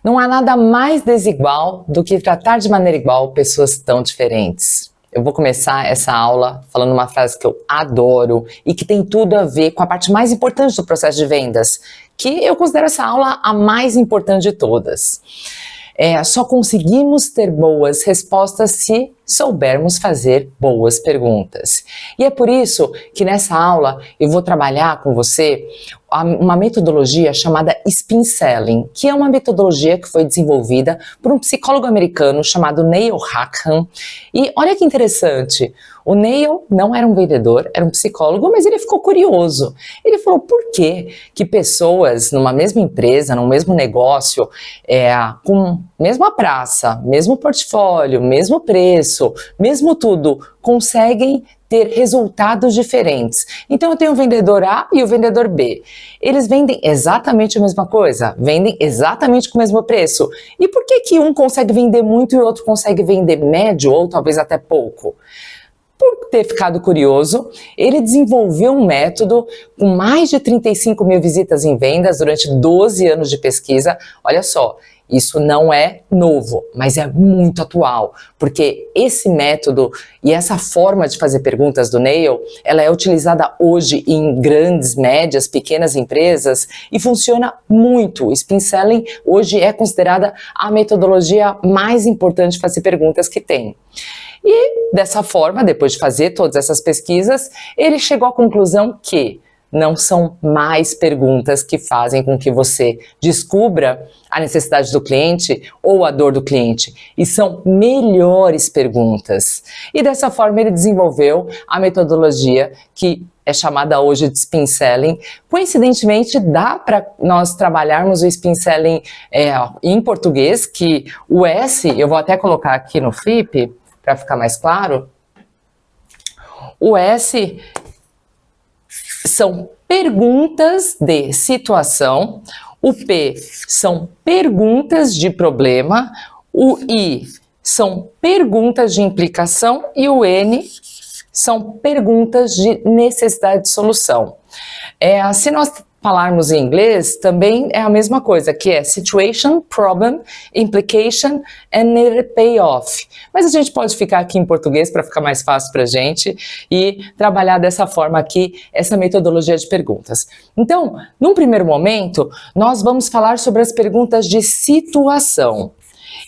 Não há nada mais desigual do que tratar de maneira igual pessoas tão diferentes. Eu vou começar essa aula falando uma frase que eu adoro e que tem tudo a ver com a parte mais importante do processo de vendas, que eu considero essa aula a mais importante de todas. Só conseguimos ter boas respostas se soubermos fazer boas perguntas. E é por isso que nessa aula eu vou trabalhar com você uma metodologia chamada Spin Selling, que é uma metodologia que foi desenvolvida por um psicólogo americano chamado Neil Rackham. E olha que interessante, o Neil não era um vendedor, era um psicólogo, mas ele ficou curioso. Ele falou, por que pessoas numa mesma empresa, num mesmo negócio, com mesma praça, mesmo portfólio, mesmo preço, mesmo tudo, conseguem ter resultados diferentes? Então eu tenho o vendedor A e o vendedor B. Eles vendem exatamente a mesma coisa, vendem exatamente com o mesmo preço. E por que um consegue vender muito e o outro consegue vender médio ou talvez até pouco? Por ter ficado curioso, ele desenvolveu um método com mais de 35 mil visitas em vendas durante 12 anos de pesquisa. Olha só, isso não é novo, mas é muito atual, porque esse método e essa forma de fazer perguntas do Neil, ela é utilizada hoje em grandes, médias, pequenas empresas e funciona muito. O Spin Selling hoje é considerada a metodologia mais importante de fazer perguntas que tem. E dessa forma, depois de fazer todas essas pesquisas, ele chegou à conclusão que não são mais perguntas que fazem com que você descubra a necessidade do cliente ou a dor do cliente, e são melhores perguntas. E dessa forma ele desenvolveu a metodologia que é chamada hoje de Spin Selling. Coincidentemente, dá para nós trabalharmos o Spin Selling em português, que o S, eu vou até colocar aqui no Flip, para ficar mais claro, o S são perguntas de situação, o P são perguntas de problema, o I são perguntas de implicação e o N são perguntas de necessidade de solução. Se nós falarmos em inglês, também é a mesma coisa, que é situation, problem, implication and payoff. Mas a gente pode ficar aqui em português para ficar mais fácil para a gente e trabalhar dessa forma aqui, essa metodologia de perguntas. Então, num primeiro momento, nós vamos falar sobre as perguntas de situação.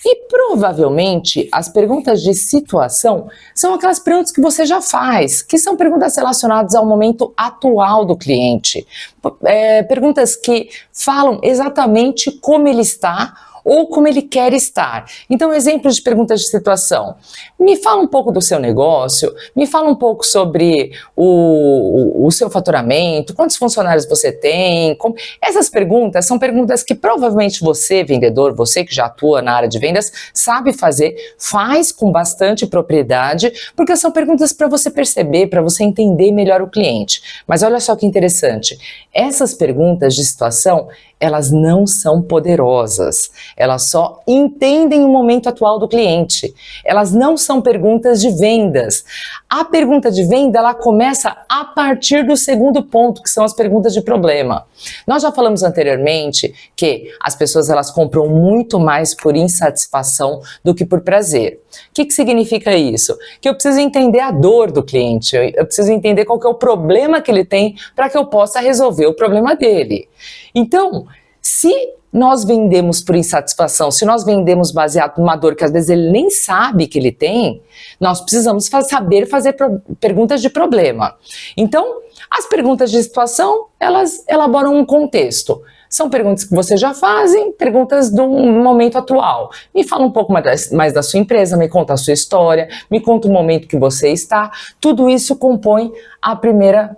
E provavelmente as perguntas de situação são aquelas perguntas que você já faz, que são perguntas relacionadas ao momento atual do cliente. Perguntas que falam exatamente como ele está ou como ele quer estar. Então, exemplos de perguntas de situação. Me fala um pouco do seu negócio, me fala um pouco sobre o seu faturamento, quantos funcionários você tem. Essas perguntas são perguntas que provavelmente você, vendedor, você que já atua na área de vendas, sabe fazer, faz com bastante propriedade, porque são perguntas para você perceber, para você entender melhor o cliente. Mas olha só que interessante, essas perguntas de situação, elas não são poderosas, elas só entendem o momento atual do cliente, elas não são perguntas de vendas. A pergunta de venda, ela começa a partir do segundo ponto, que são as perguntas de problema. Nós já falamos anteriormente que as pessoas elas compram muito mais por insatisfação do que por prazer. O que significa isso? Que eu preciso entender a dor do cliente, eu preciso entender qual que é o problema que ele tem para que eu possa resolver o problema dele. Então, se nós vendemos por insatisfação, se nós vendemos baseado numa dor que às vezes ele nem sabe que ele tem, nós precisamos saber fazer perguntas de problema. Então, as perguntas de situação, elas elaboram um contexto. São perguntas que você já fazem, perguntas do momento atual. Me fala um pouco mais da sua empresa, me conta a sua história, me conta o momento que você está. Tudo isso compõe a primeira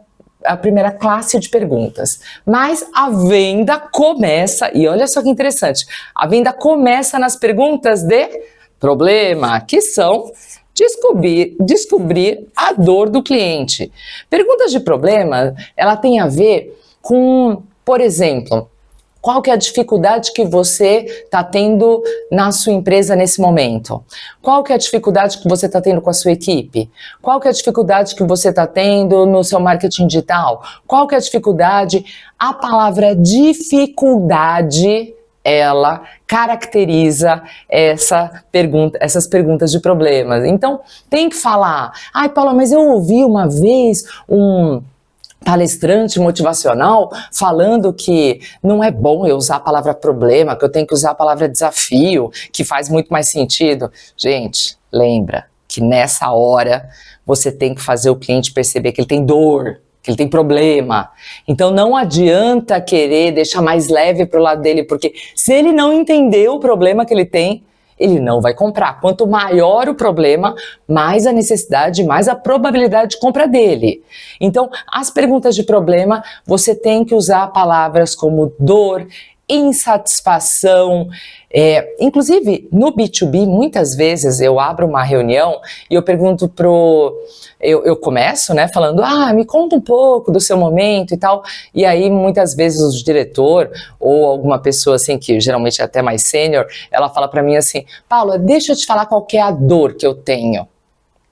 classe de perguntas. Mas a venda começa, e olha só que interessante, a venda começa nas perguntas de problema, que são descobrir a dor do cliente. Perguntas de problema, ela tem a ver com, por exemplo, qual que é a dificuldade que você está tendo na sua empresa nesse momento? Qual que é a dificuldade que você está tendo com a sua equipe? Qual que é a dificuldade que você está tendo no seu marketing digital? Qual que é a dificuldade? A palavra dificuldade ela caracteriza essas perguntas de problemas. Então, tem que falar, ai, Paula, mas eu ouvi uma vez um palestrante motivacional falando que não é bom eu usar a palavra problema, que eu tenho que usar a palavra desafio, que faz muito mais sentido. Gente, lembra que nessa hora você tem que fazer o cliente perceber que ele tem dor, que ele tem problema. Então não adianta querer deixar mais leve para o lado dele, porque se ele não entender o problema que ele tem, ele não vai comprar. Quanto maior o problema, mais a necessidade, mais a probabilidade de compra dele. Então, as perguntas de problema, você tem que usar palavras como dor, insatisfação. Inclusive, no B2B, muitas vezes eu abro uma reunião e eu pergunto eu começo, né, falando, me conta um pouco do seu momento e tal, e aí muitas vezes o diretor ou alguma pessoa assim, que geralmente é até mais sênior, ela fala para mim assim, Paula, deixa eu te falar qual que é a dor que eu tenho.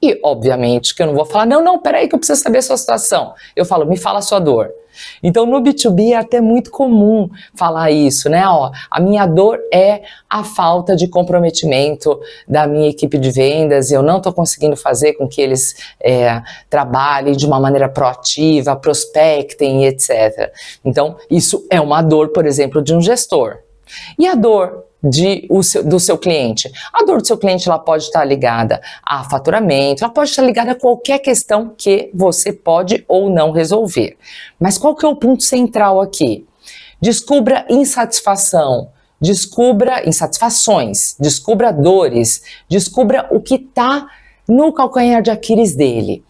E obviamente que eu não vou falar, não, peraí que eu preciso saber a sua situação. Eu falo, me fala a sua dor. Então no B2B é até muito comum falar isso, né? A minha dor é a falta de comprometimento da minha equipe de vendas, eu não estou conseguindo fazer com que eles trabalhem de uma maneira proativa, prospectem, etc. Então isso é uma dor, por exemplo, de um gestor. E a dor do seu cliente? A dor do seu cliente ela pode estar ligada a faturamento, ela pode estar ligada a qualquer questão que você pode ou não resolver. Mas qual que é o ponto central aqui? Descubra insatisfação, descubra insatisfações, descubra dores, descubra o que está no calcanhar de Aquiles dele.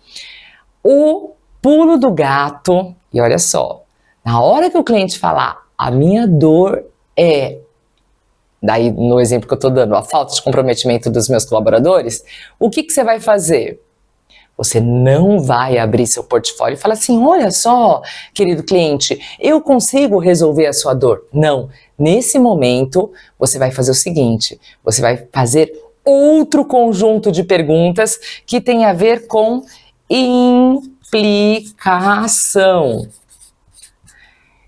O pulo do gato, e olha só, na hora que o cliente falar, a minha dor é, daí no exemplo que eu estou dando, a falta de comprometimento dos meus colaboradores, o que você vai fazer? Você não vai abrir seu portfólio e falar assim, olha só, querido cliente, eu consigo resolver a sua dor. Não, nesse momento você vai fazer o seguinte, você vai fazer outro conjunto de perguntas que tem a ver com implicação.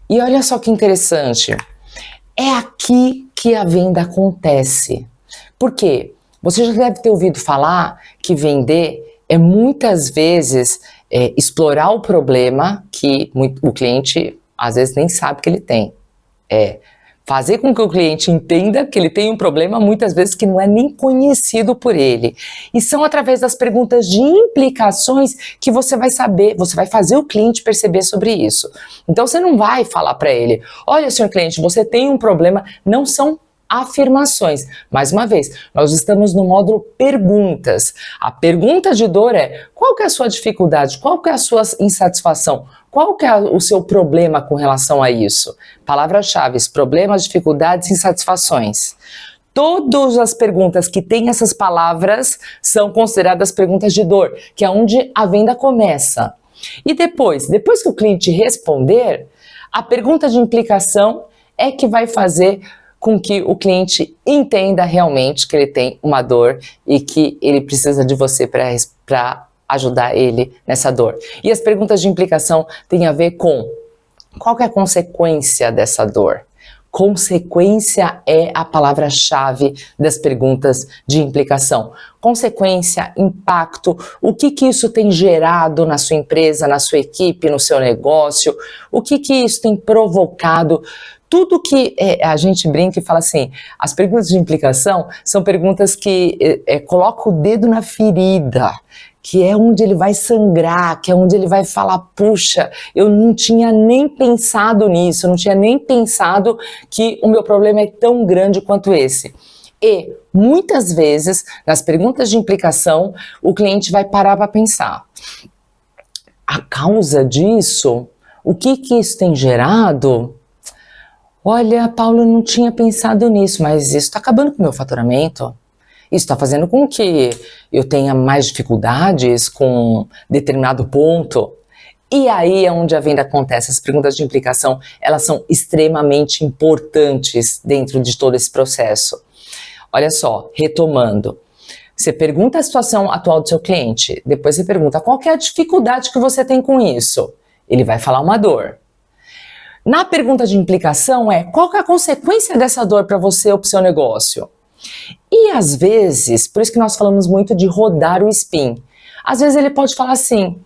E olha só que interessante, é aqui que a venda acontece. Por quê? Você já deve ter ouvido falar que vender é muitas vezes explorar o problema que o cliente às vezes nem sabe que ele tem. Fazer com que o cliente entenda que ele tem um problema muitas vezes que não é nem conhecido por ele. E são através das perguntas de implicações que você vai saber, você vai fazer o cliente perceber sobre isso. Então você não vai falar para ele, olha senhor cliente, você tem um problema, não são afirmações. Mais uma vez, nós estamos no módulo perguntas. A pergunta de dor é, qual que é a sua dificuldade? Qual que é a sua insatisfação? Qual que é o seu problema com relação a isso? Palavras-chave, problemas, dificuldades, insatisfações. Todas as perguntas que têm essas palavras são consideradas perguntas de dor, que é onde a venda começa. E depois que o cliente responder, a pergunta de implicação é que vai fazer com que o cliente entenda realmente que ele tem uma dor e que ele precisa de você para ajudar ele nessa dor. E as perguntas de implicação têm a ver com qual que é a consequência dessa dor. Consequência é a palavra-chave das perguntas de implicação. Consequência, impacto, o que isso tem gerado na sua empresa, na sua equipe, no seu negócio, o que isso tem provocado. Tudo que a gente brinca e fala assim, as perguntas de implicação são perguntas que colocam o dedo na ferida, que é onde ele vai sangrar, que é onde ele vai falar, puxa, eu não tinha nem pensado nisso, eu não tinha nem pensado que o meu problema é tão grande quanto esse. E, muitas vezes, nas perguntas de implicação, o cliente vai parar para pensar. A causa disso, o que isso tem gerado? Olha, Paulo, eu não tinha pensado nisso, mas isso está acabando com o meu faturamento. Isso está fazendo com que eu tenha mais dificuldades com determinado ponto. E aí é onde a venda acontece. As perguntas de implicação, elas são extremamente importantes dentro de todo esse processo. Olha só, retomando. Você pergunta a situação atual do seu cliente, depois você pergunta qual que é a dificuldade que você tem com isso. Ele vai falar uma dor. Na pergunta de implicação qual que é a consequência dessa dor para você ou para o seu negócio? E às vezes, por isso que nós falamos muito de rodar o spin, às vezes ele pode falar assim,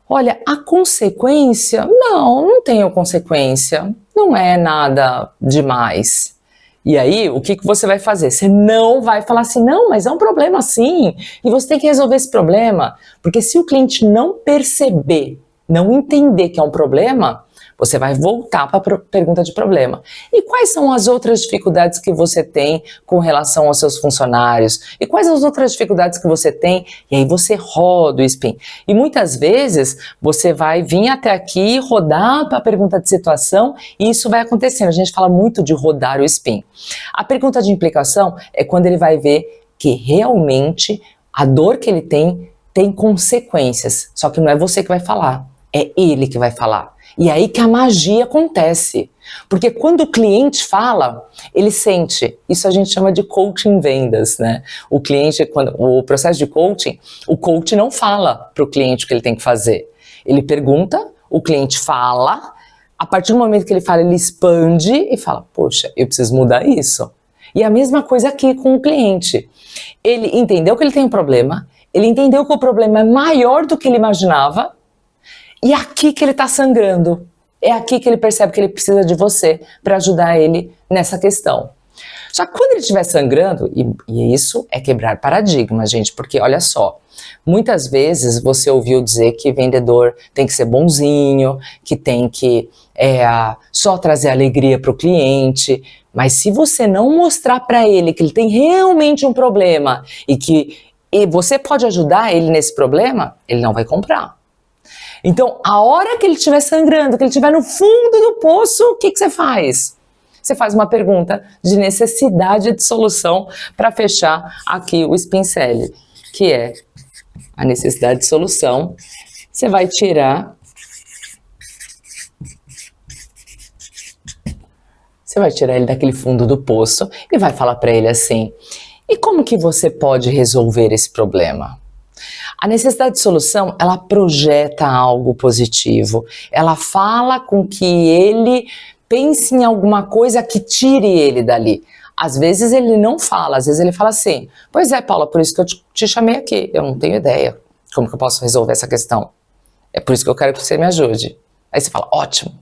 olha, a consequência, não tenho consequência, não é nada demais. E aí, o que você vai fazer? Você não vai falar assim, não, mas é um problema sim, e você tem que resolver esse problema, porque se o cliente não perceber, não entender que é um problema, você vai voltar para a pergunta de problema. E quais são as outras dificuldades que você tem com relação aos seus funcionários? E quais as outras dificuldades que você tem? E aí você roda o spin. E muitas vezes você vai vir até aqui, rodar para a pergunta de situação e isso vai acontecendo. A gente fala muito de rodar o spin. A pergunta de implicação é quando ele vai ver que realmente a dor que ele tem consequências. Só que não é você que vai falar, é ele que vai falar. E aí que a magia acontece. Porque quando o cliente fala, ele sente. Isso a gente chama de coaching em vendas, né? O cliente, o processo de coaching, o coach não fala para o cliente o que ele tem que fazer. Ele pergunta, o cliente fala, a partir do momento que ele fala, ele expande e fala, poxa, eu preciso mudar isso. E a mesma coisa aqui com o cliente. Ele entendeu que ele tem um problema, ele entendeu que o problema é maior do que ele imaginava, e é aqui que ele está sangrando, é aqui que ele percebe que ele precisa de você para ajudar ele nessa questão. Só que quando ele estiver sangrando, e isso é quebrar paradigma, gente, porque olha só, muitas vezes você ouviu dizer que vendedor tem que ser bonzinho, que tem que só trazer alegria para o cliente, mas se você não mostrar para ele que ele tem realmente um problema e você pode ajudar ele nesse problema, ele não vai comprar. Então, a hora que ele estiver sangrando, que ele estiver no fundo do poço, o que você faz? Você faz uma pergunta de necessidade de solução para fechar aqui o spin selling, que é a necessidade de solução. Você vai tirar ele daquele fundo do poço e vai falar para ele assim, e como que você pode resolver esse problema? A necessidade de solução, ela projeta algo positivo, ela fala com que ele pense em alguma coisa que tire ele dali. Às vezes ele não fala, às vezes ele fala assim, pois é, Paula, por isso que eu te chamei aqui, eu não tenho ideia como que eu posso resolver essa questão. É por isso que eu quero que você me ajude. Aí você fala, ótimo,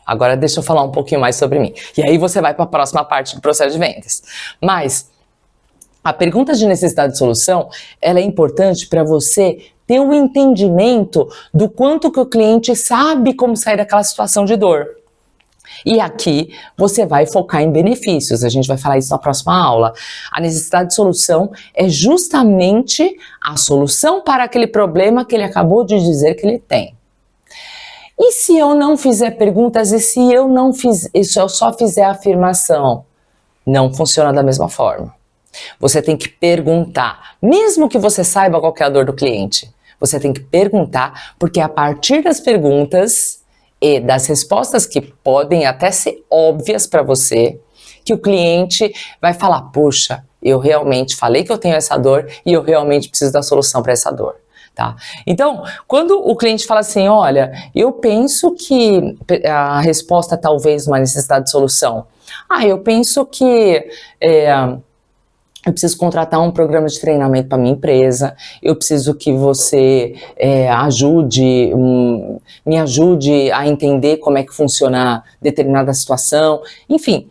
agora deixa eu falar um pouquinho mais sobre mim. E aí você vai para a próxima parte do processo de vendas. Mas a pergunta de necessidade de solução, ela é importante para você ter um entendimento do quanto que o cliente sabe como sair daquela situação de dor. E aqui você vai focar em benefícios, a gente vai falar isso na próxima aula. A necessidade de solução é justamente a solução para aquele problema que ele acabou de dizer que ele tem. E se eu não fizer perguntas, e se eu só fizer afirmação? Não funciona da mesma forma. Você tem que perguntar, mesmo que você saiba qual que é a dor do cliente, você tem que perguntar, porque a partir das perguntas e das respostas que podem até ser óbvias para você, que o cliente vai falar, poxa, eu realmente falei que eu tenho essa dor e eu realmente preciso da solução para essa dor. Tá? Então, quando o cliente fala assim, olha, eu penso que a resposta talvez uma necessidade de solução. Eu penso que eu preciso contratar um programa de treinamento para minha empresa, eu preciso que você me ajude a entender como é que funciona determinada situação. Enfim,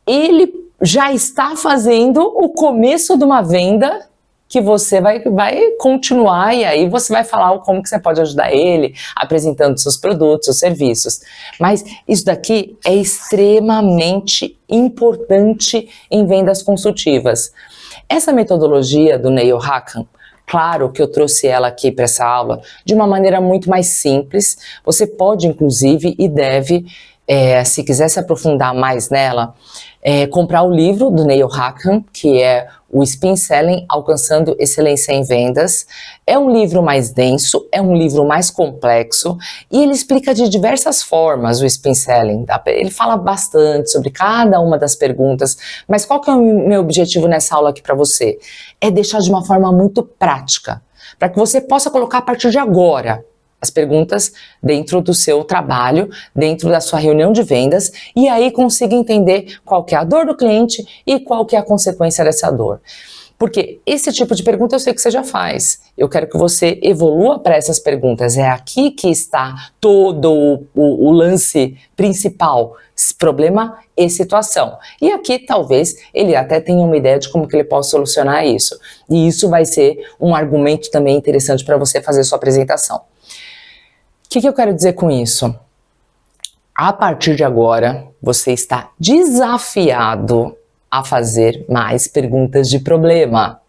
ele já está fazendo o começo de uma venda que você vai continuar e aí você vai falar como que você pode ajudar ele, apresentando seus produtos, seus serviços. Mas isso daqui é extremamente importante em vendas consultivas. Essa metodologia do Neil Rackham, claro que eu trouxe ela aqui para essa aula de uma maneira muito mais simples. Você pode, inclusive, e deve, se quiser se aprofundar mais nela, comprar o livro do Neil Rackham, que é o Spin Selling, Alcançando Excelência em Vendas. É um livro mais denso, é um livro mais complexo e ele explica de diversas formas o Spin Selling. Ele fala bastante sobre cada uma das perguntas, mas qual que é o meu objetivo nessa aula aqui para você? É deixar de uma forma muito prática, para que você possa colocar a partir de agora, as perguntas dentro do seu trabalho, dentro da sua reunião de vendas, e aí consiga entender qual que é a dor do cliente e qual que é a consequência dessa dor. Porque esse tipo de pergunta eu sei que você já faz. Eu quero que você evolua para essas perguntas. É aqui que está todo o lance principal, problema e situação. E aqui talvez ele até tenha uma ideia de como que ele pode solucionar isso. E isso vai ser um argumento também interessante para você fazer sua apresentação. O que eu quero dizer com isso? A partir de agora, você está desafiado a fazer mais perguntas de problema.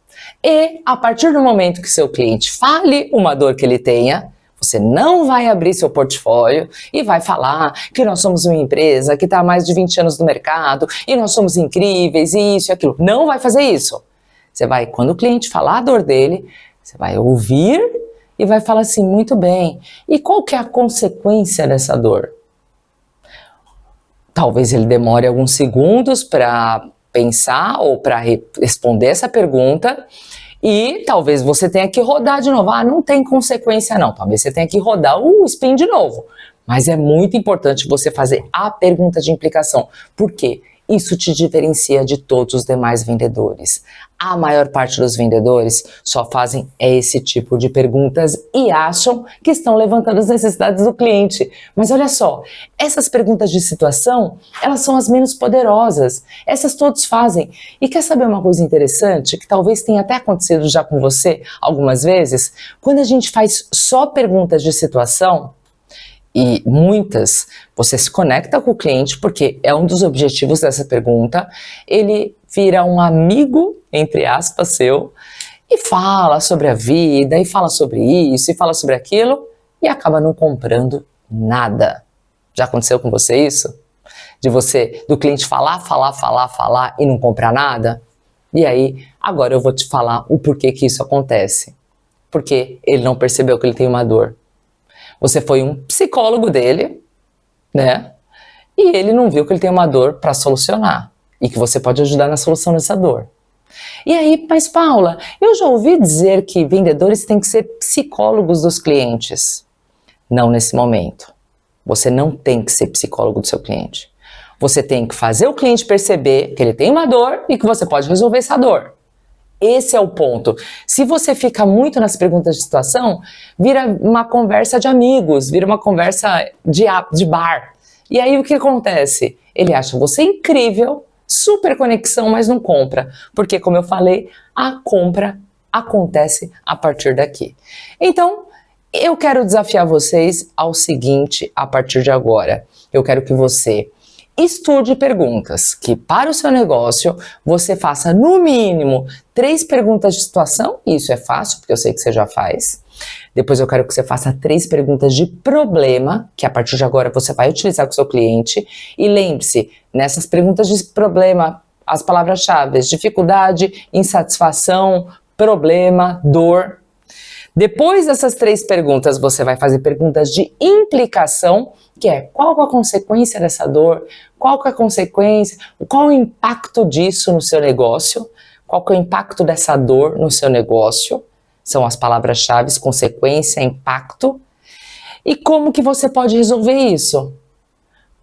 E a partir do momento que seu cliente fale uma dor que ele tenha, você não vai abrir seu portfólio e vai falar que nós somos uma empresa que está há mais de 20 anos no mercado e nós somos incríveis e isso e aquilo. Não vai fazer isso. Você vai, quando o cliente falar a dor dele, você vai ouvir e vai falar assim, muito bem, e qual que é a consequência dessa dor? Talvez ele demore alguns segundos para pensar ou para responder essa pergunta e talvez você tenha que rodar de novo. Ah, não tem consequência não. Talvez você tenha que rodar o spin de novo. Mas é muito importante você fazer a pergunta de implicação. Por quê? Isso te diferencia de todos os demais vendedores. A maior parte dos vendedores só fazem esse tipo de perguntas e acham que estão levantando as necessidades do cliente. Mas olha só, essas perguntas de situação, elas são as menos poderosas. Essas todos fazem. E quer saber uma coisa interessante, que talvez tenha até acontecido já com você algumas vezes? Quando a gente faz só perguntas de situação, e muitas, você se conecta com o cliente, porque é um dos objetivos dessa pergunta, ele vira um amigo, entre aspas, seu, e fala sobre a vida, e fala sobre isso, e fala sobre aquilo, e acaba não comprando nada. Já aconteceu com você isso? Do cliente falar e não comprar nada? E aí, agora eu vou te falar o porquê que isso acontece. Porque ele não percebeu que ele tem uma dor. Você foi um psicólogo dele, né? E ele não viu que ele tem uma dor para solucionar e que você pode ajudar na solução dessa dor. E aí, mas Paula, eu já ouvi dizer que vendedores têm que ser psicólogos dos clientes. Não nesse momento. Você não tem que ser psicólogo do seu cliente. Você tem que fazer o cliente perceber que ele tem uma dor e que você pode resolver essa dor. Esse é o ponto. Se você fica muito nas perguntas de situação, vira uma conversa de amigos, vira uma conversa de bar. E aí o que acontece? Ele acha você incrível, super conexão, mas não compra. Porque, como eu falei, a compra acontece a partir daqui. Então, eu quero desafiar vocês ao seguinte a partir de agora. Eu quero que você estude perguntas, que para o seu negócio você faça no mínimo 3 perguntas de situação, e isso é fácil, porque eu sei que você já faz. Depois eu quero que você faça 3 perguntas de problema, que a partir de agora você vai utilizar com o seu cliente. E lembre-se, nessas perguntas de problema, as palavras-chave: dificuldade, insatisfação, problema, dor. Depois dessas 3 perguntas, você vai fazer perguntas de implicação, que é qual a consequência dessa dor, qual que é a consequência, qual o impacto disso no seu negócio, qual que é o impacto dessa dor no seu negócio, são as palavras-chave, consequência, impacto, e como que você pode resolver isso?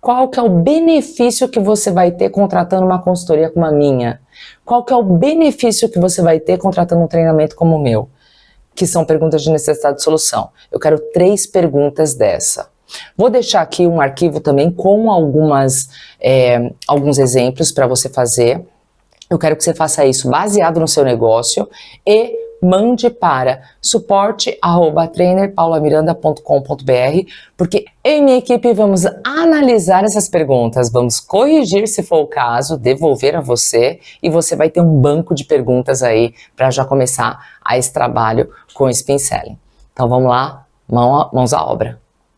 Qual que é o benefício que você vai ter contratando uma consultoria como a minha? Qual que é o benefício que você vai ter contratando um treinamento como o meu? Que são perguntas de necessidade de solução. Eu quero 3 perguntas dessa. Vou deixar aqui um arquivo também com alguns exemplos para você fazer. Eu quero que você faça isso baseado no seu negócio e mande para suporte@trainerpaulamiranda.com.br, porque eu e minha equipe vamos analisar essas perguntas, vamos corrigir se for o caso, devolver a você, e você vai ter um banco de perguntas aí para já começar esse trabalho com o Spin Selling. Então vamos lá, mãos à obra.